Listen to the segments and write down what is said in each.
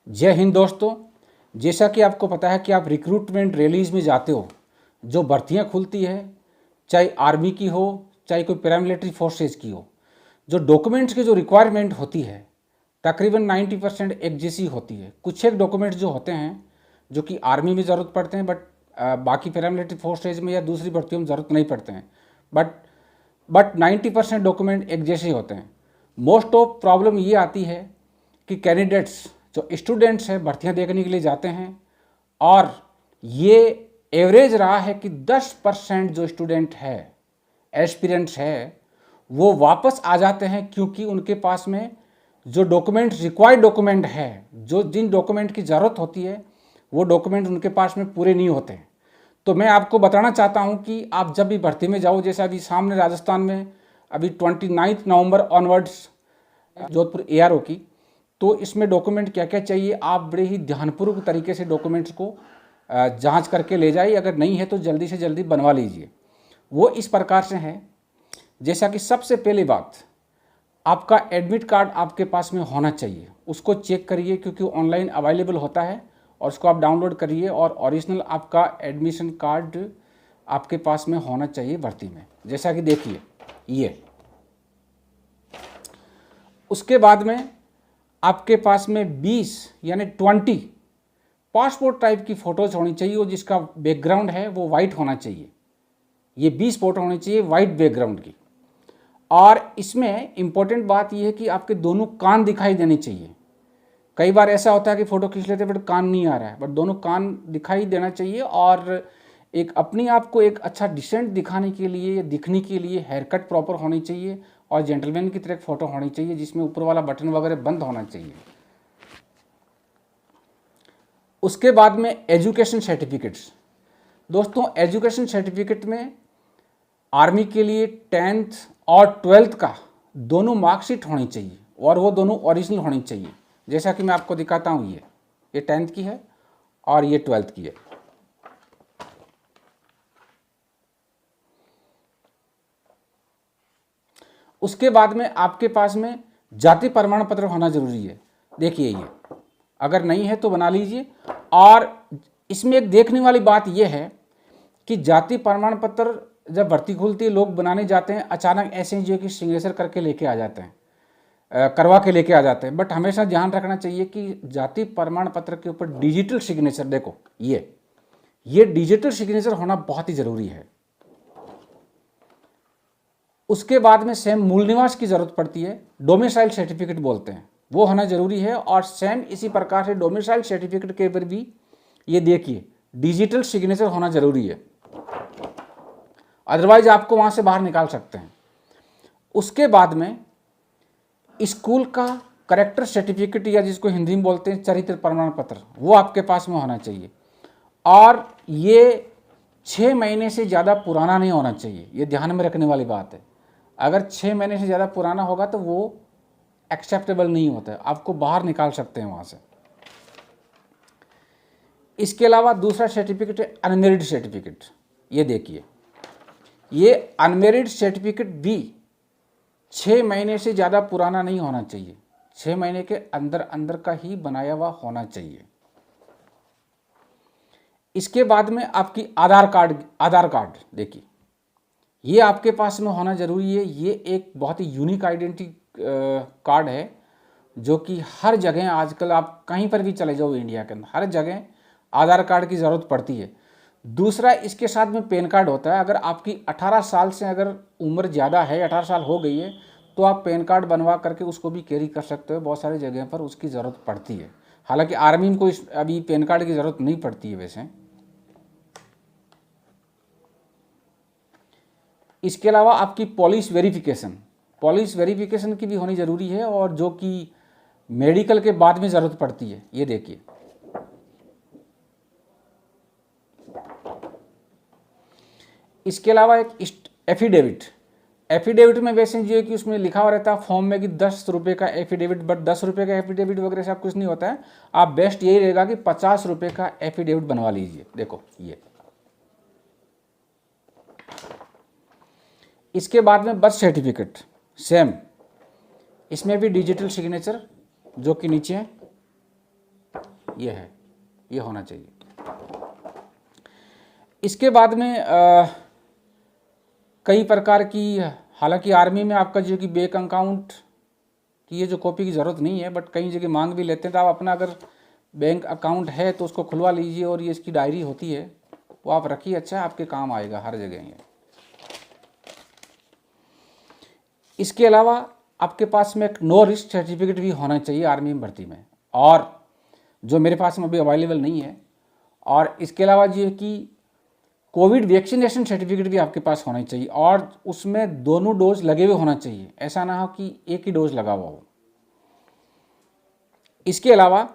जय हिंद दोस्तों। जैसा कि आपको पता है कि आप रिक्रूटमेंट रैलीज में जाते हो, जो भर्तियां खुलती है, चाहे आर्मी की हो चाहे कोई पैरामिलिट्री फोर्सेज की हो, जो डॉक्यूमेंट्स की जो रिक्वायरमेंट होती है तकरीबन 90% एक जैसी होती है। कुछ एक डॉक्यूमेंट्स जो होते हैं जो कि आर्मी में ज़रूरत पड़ते हैं, बट बाकी पैरामिलिट्री फोर्सेज में या दूसरी भर्तियों में ज़रूरत नहीं पड़ते हैं। बट 90% डॉक्यूमेंट एक जैसे होते हैं। मोस्ट ऑफ प्रॉब्लम ये आती है कि कैंडिडेट्स जो स्टूडेंट्स हैं भर्तियां देखने के लिए जाते हैं, और ये एवरेज रहा है कि 10% जो स्टूडेंट है, एस्पिरेंट्स है, वो वापस आ जाते हैं क्योंकि उनके पास में जो डॉक्यूमेंट रिक्वायर्ड डॉक्यूमेंट है, जो जिन डॉक्यूमेंट की ज़रूरत होती है, वो डॉक्यूमेंट उनके पास में पूरे नहीं होते हैं। तो मैं आपको बताना चाहता हूं कि आप जब भी भर्ती में जाओ, जैसे अभी सामने राजस्थान में अभी 29 नवंबर ऑनवर्ड्स जोधपुर ARO की, तो इसमें डॉक्यूमेंट क्या क्या चाहिए आप बड़े ही ध्यानपूर्वक तरीके से डॉक्यूमेंट्स को जांच करके ले जाइए। अगर नहीं है तो जल्दी से जल्दी बनवा लीजिए। वो इस प्रकार से है, जैसा कि सबसे पहली बात, आपका एडमिट कार्ड आपके पास में होना चाहिए। उसको चेक करिए क्योंकि ऑनलाइन अवेलेबल होता है, और उसको आप डाउनलोड करिए, और ओरिजिनल आपका एडमिशन कार्ड आपके पास में होना चाहिए भर्ती में। जैसा कि देखिए ये, उसके बाद में आपके पास में 20 यानी 20 पासपोर्ट टाइप की फ़ोटोज़ होनी चाहिए, और जिसका बैकग्राउंड है वो वाइट होना चाहिए। ये 20 फ़ोटो होनी चाहिए वाइट बैकग्राउंड की। और इसमें इम्पोर्टेंट बात यह है कि आपके दोनों कान दिखाई देने चाहिए। कई बार ऐसा होता है कि फ़ोटो खींच लेते हैं बट कान नहीं आ रहा है, बट दोनों कान दिखाई देना चाहिए। और एक अपने आप को एक अच्छा डिसेंट दिखाने के लिए, दिखने के लिए हेयर कट प्रॉपर होनी चाहिए, और जेंटलमैन की तरह एक फ़ोटो होनी चाहिए जिसमें ऊपर वाला बटन वगैरह बंद होना चाहिए। उसके बाद में एजुकेशन सर्टिफिकेट्स। दोस्तों, एजुकेशन सर्टिफिकेट में आर्मी के लिए 10th और 12th का दोनों मार्कशीट होनी चाहिए, और वो दोनों ओरिजिनल होनी चाहिए। जैसा कि मैं आपको दिखाता हूँ, ये 10th की है और ये 12th की है। उसके बाद में आपके पास में जाति प्रमाण पत्र होना जरूरी है। देखिए ये, अगर नहीं है तो बना लीजिए। और इसमें एक देखने वाली बात यह है कि जाति प्रमाण पत्र जब भर्ती खुलती है, लोग बनाने जाते हैं, अचानक ऐसे जो कि सिग्नेचर करके लेके आ जाते हैं, करवा के लेके आ जाते हैं। बट हमेशा ध्यान रखना चाहिए कि जाति प्रमाण पत्र के ऊपर डिजिटल सिग्नेचर, देखो ये डिजिटल सिग्नेचर होना बहुत ही जरूरी है। उसके बाद में सेम मूल निवास की जरूरत पड़ती है, डोमिसाइल सर्टिफिकेट बोलते हैं, वो होना जरूरी है। और सेम इसी प्रकार से डोमिसाइल सर्टिफिकेट के ऊपर भी ये देखिए डिजिटल सिग्नेचर होना जरूरी है, अदरवाइज आपको वहां से बाहर निकाल सकते हैं। उसके बाद में स्कूल का करेक्टर सर्टिफिकेट, या जिसको हिंदी में बोलते हैं चरित्र प्रमाण पत्र, वो आपके पास में होना चाहिए। और ये 6 महीने से ज़्यादा पुराना नहीं होना चाहिए, ये ध्यान में रखने वाली बात है। अगर 6 महीने से ज़्यादा पुराना होगा तो वो एक्सेप्टेबल नहीं होता है, आपको बाहर निकाल सकते हैं वहाँ से। इसके अलावा दूसरा सर्टिफिकेट है अनमेरिड सर्टिफिकेट। ये देखिए, ये अनमेरिड सर्टिफिकेट भी 6 महीने से ज़्यादा पुराना नहीं होना चाहिए, 6 महीने के अंदर अंदर का ही बनाया हुआ होना चाहिए। इसके बाद में आपकी आधार कार्ड देखिए, ये आपके पास में होना जरूरी है। ये एक बहुत ही यूनिक आइडेंटिटी कार्ड है, जो कि हर जगह आजकल आप कहीं पर भी चले जाओ इंडिया के अंदर, हर जगह आधार कार्ड की ज़रूरत पड़ती है। दूसरा, इसके साथ में पैन कार्ड होता है। अगर आपकी 18 साल से अगर उम्र ज़्यादा है, 18 साल हो गई है, तो आप पैन कार्ड बनवा करके उसको भी कैरी कर सकते हो। बहुत सारी जगह पर उसकी ज़रूरत पड़ती है। हालांकि आर्मी में कोई अभी पैन कार्ड की ज़रूरत नहीं पड़ती है वैसे। इसके अलावा आपकी पुलिस वेरिफिकेशन की भी होनी ज़रूरी है, और जो कि मेडिकल के बाद में ज़रूरत पड़ती है। ये देखिए, इसके अलावा एक एफिडेविट में वैसे जो है कि उसमें लिखा हुआ रहता है फॉर्म में कि 10 रुपये का एफिडेविट, बट 10 रुपये का एफिडेविट वगैरह सब कुछ नहीं होता है। आप बेस्ट यही रहेगा कि 50 रुपये का एफिडेविट बनवा लीजिए। देखो ये। इसके बाद में बर्थ सर्टिफिकेट, सेम इसमें भी डिजिटल सिग्नेचर जो कि नीचे है, ये है, ये होना चाहिए। इसके बाद में कई प्रकार की, हालांकि आर्मी में आपका जो कि बैंक अकाउंट की ये जो कॉपी की ज़रूरत नहीं है, बट कई जगह मांग भी लेते हैं, तो आप अपना अगर बैंक अकाउंट है तो उसको खुलवा लीजिए, और ये इसकी डायरी होती है वो आप रखिए, अच्छा आपके काम आएगा हर जगह ये। इसके अलावा आपके पास में एक नो रिस्क सर्टिफिकेट भी होना चाहिए आर्मी में भर्ती में, और जो मेरे पास में अभी अवेलेबल नहीं है। और इसके अलावा ये कि कोविड वैक्सीनेशन सर्टिफिकेट भी आपके पास होना चाहिए, और उसमें दोनों डोज लगे हुए होना चाहिए, ऐसा ना हो कि एक ही डोज लगा हुआ हो। इसके अलावा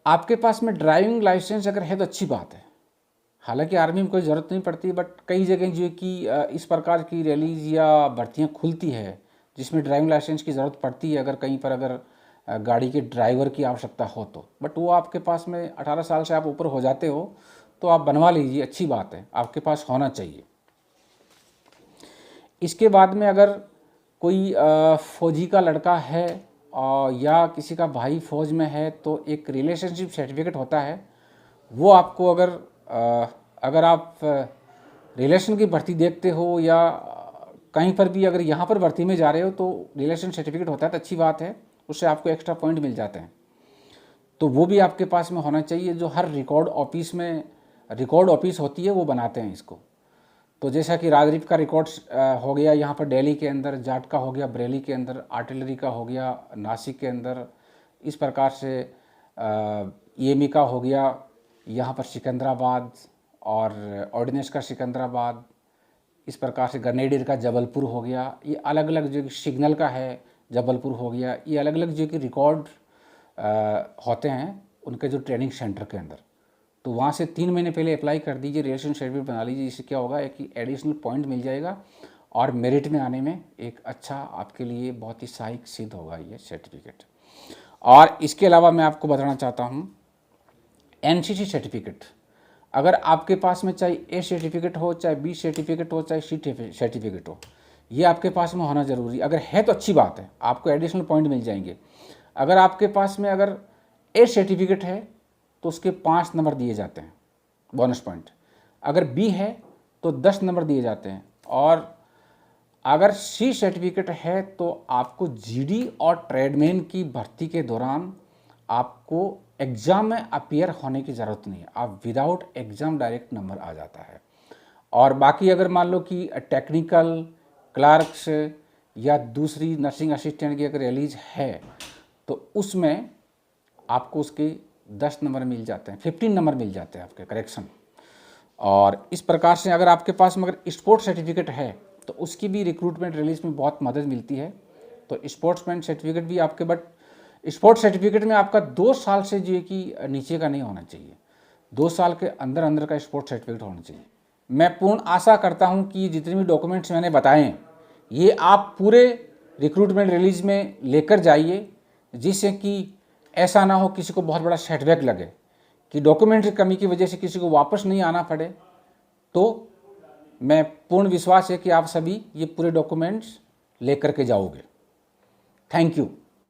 आपके पास में ड्राइविंग लाइसेंस अगर है तो अच्छी बात है, हालांकि आर्मी में कोई ज़रूरत नहीं पड़ती, बट कई जगह जो कि इस प्रकार की रैलीज या भर्तियां खुलती है जिसमें ड्राइविंग लाइसेंस की ज़रूरत पड़ती है, अगर कहीं पर अगर गाड़ी के ड्राइवर की आवश्यकता हो तो, बट वो आपके पास में 18 साल से आप ऊपर हो जाते हो तो आप बनवा लीजिए, अच्छी बात है, आपके पास होना चाहिए। इसके बाद में अगर कोई फौजी का लड़का है या किसी का भाई फौज में है तो एक रिलेशनशिप सर्टिफिकेट होता है, वो आपको अगर आप रिलेशन की भर्ती देखते हो या कहीं पर भी अगर यहाँ पर भर्ती में जा रहे हो तो रिलेशन सर्टिफिकेट होता है तो अच्छी बात है, उससे आपको एक्स्ट्रा पॉइंट मिल जाते हैं, तो वो भी आपके पास में होना चाहिए। जो हर रिकॉर्ड ऑफिस होती है वो बनाते हैं इसको, तो जैसा कि राजरीफ का रिकॉर्ड हो गया यहाँ पर दिल्ली के अंदर, जाट का हो गया बरेली के अंदर, आर्टिलरी का हो गया नासिक के अंदर, इस प्रकार से EME का हो गया यहाँ पर सिकंदराबाद, और ऑर्डिनेंस का सिकंदराबाद, इस प्रकार से ग्रेनेडियर का जबलपुर हो गया, ये अलग अलग जो सिग्नल का है जबलपुर हो गया, ये अलग अलग जो कि रिकॉर्ड होते हैं उनके जो ट्रेनिंग सेंटर के अंदर, तो वहाँ से 3 महीने पहले अप्लाई कर दीजिए, रिलेशन सर्टिफिकेट बना लीजिए, इससे क्या होगा कि एडिशनल पॉइंट मिल जाएगा और मेरिट में आने में एक अच्छा आपके लिए बहुत ही सहायक सिद्ध होगा ये सर्टिफिकेट। और इसके अलावा मैं आपको बताना चाहता हूँ NCC सर्टिफिकेट, अगर आपके पास में चाहे A सर्टिफिकेट हो, चाहे B सर्टिफिकेट हो, चाहे C सर्टिफिकेट हो, ये आपके पास में होना ज़रूरी, अगर है तो अच्छी बात है, आपको एडिशनल पॉइंट मिल जाएंगे। अगर आपके पास में अगर A सर्टिफिकेट है तो उसके 5 नंबर दिए जाते हैं बोनस पॉइंट, अगर B है तो 10 नंबर दिए जाते हैं, और अगर C सर्टिफिकेट है तो आपको GD और ट्रेडमैन की भर्ती के दौरान आपको एग्ज़ाम में अपीयर होने की ज़रूरत नहीं है, आप विदाउट एग्ज़ाम डायरेक्ट नंबर आ जाता है। और बाकी अगर मान लो कि टेक्निकल क्लर्क्स या दूसरी नर्सिंग असिस्टेंट की अगर रिलीज है तो उसमें आपको उसके 10 नंबर मिल जाते हैं, 15 नंबर मिल जाते हैं आपके करेक्शन। और इस प्रकार से अगर आपके पास में अगर स्पोर्ट्स सर्टिफिकेट है तो उसकी भी रिक्रूटमेंट रिलीज में बहुत मदद मिलती है, तो स्पोर्ट्समैन सर्टिफिकेट भी आपके, बट स्पोर्ट्स सर्टिफिकेट में आपका 2 साल से जो है कि नीचे का नहीं होना चाहिए, 2 साल के अंदर अंदर का स्पोर्ट्स सर्टिफिकेट होना चाहिए। मैं पूर्ण आशा करता हूं कि जितने भी डॉक्यूमेंट्स मैंने बताए ये आप पूरे रिक्रूटमेंट रिलीज में लेकर जाइए, जिससे कि ऐसा ना हो किसी को बहुत बड़ा सेटबैक लगे कि डॉक्यूमेंट की कमी की वजह से किसी को वापस नहीं आना पड़े। तो मैं पूर्ण विश्वास है कि आप सभी ये पूरे डॉक्यूमेंट्स लेकर के जाओगे। Thank you.